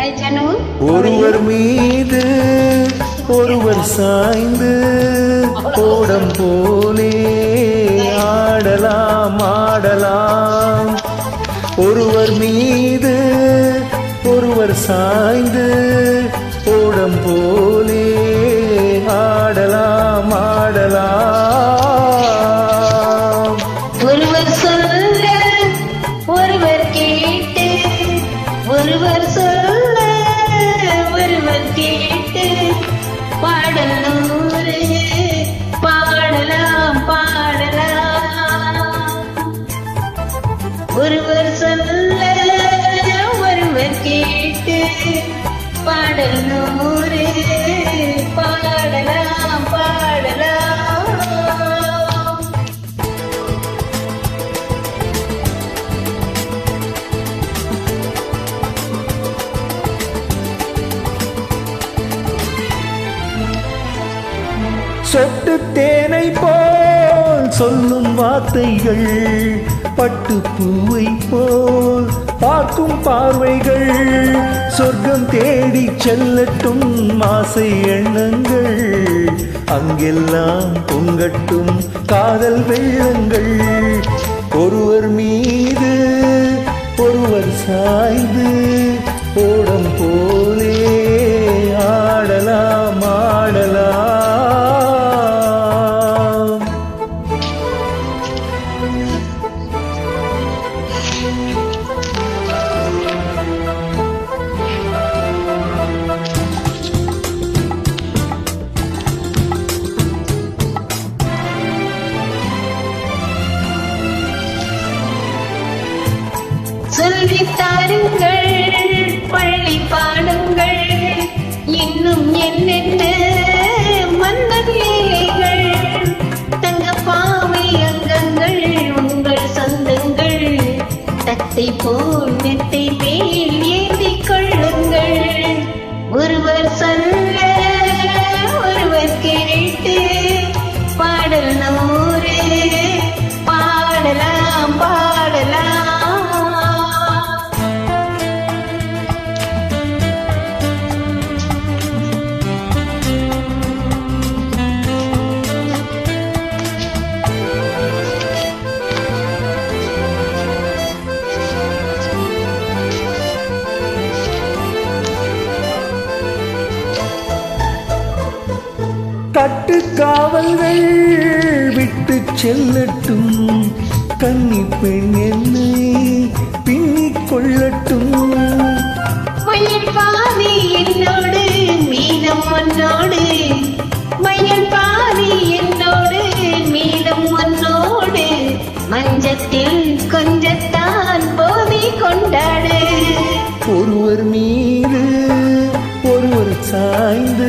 ஒருவர் மீது ஒருவர் சாய்ந்து ஓடம் போலே ஆடலாம் ஆடலாம். ஒருவர் மீது ஒருவர் சாய்ந்து ஓடம் போலே ஆடலாம் ஆடலாம். ஒருவர் சொல்ல ஒருவர் கேட்டு ஒருவர் சொல்ல ஒருவர் கேட்டு பாடல் நூறு பாடலாம் பாடலாம். ஒருவர் சொல்ல ஒருவர் கேட்டு பாடல் நூறு பாடலாம் பாடலாம். சொட்டு தேனை போல் சொல்லும் வார்த்தைகள், பட்டு பூவை போல் பார்க்கும் பார்வைகள், சொர்க்கம் தேடி செல்லட்டும் ஆசை எண்ணங்கள், அங்கெல்லாம் பொங்கட்டும் காதல் வெள்ளங்கள். ஒருவர் மீது ஒருவர் சாய்ந்து ஓடம் போலே ஆடலாம் ஆடலாம். சொல்லித் தாருங்கள் பள்ளி பாடுங்கள், இன்னும் என்னென்ன மன்னன் லீலைகள், தங்க பாவை அங்கங்கள் உங்கள் சொந்தங்கள், தத்தை போல் நெத்தை மேல் ஏந்திக் கொள்ளுங்கள். ஒருவர் சொல்ல ஒருவர் கேட்டு பாடல் நூறு பாடலாம் பாடலாம். கட்டு காவல்கள் விட்டு செல்லட்டும், கன்னி பெண் என்னை பின்னிக் கொள்ளட்டும். மயில் பாதி என்னோடு மீதம் ஒன்னோடு, மயில் பாதி என்னோடு மீதம் ஒன்னோடு, மஞ்சத்தில் கொஞ்சத்தான் போதி கொண்டாடு. ஒருவர் மீது ஒருவர் சாய்ந்து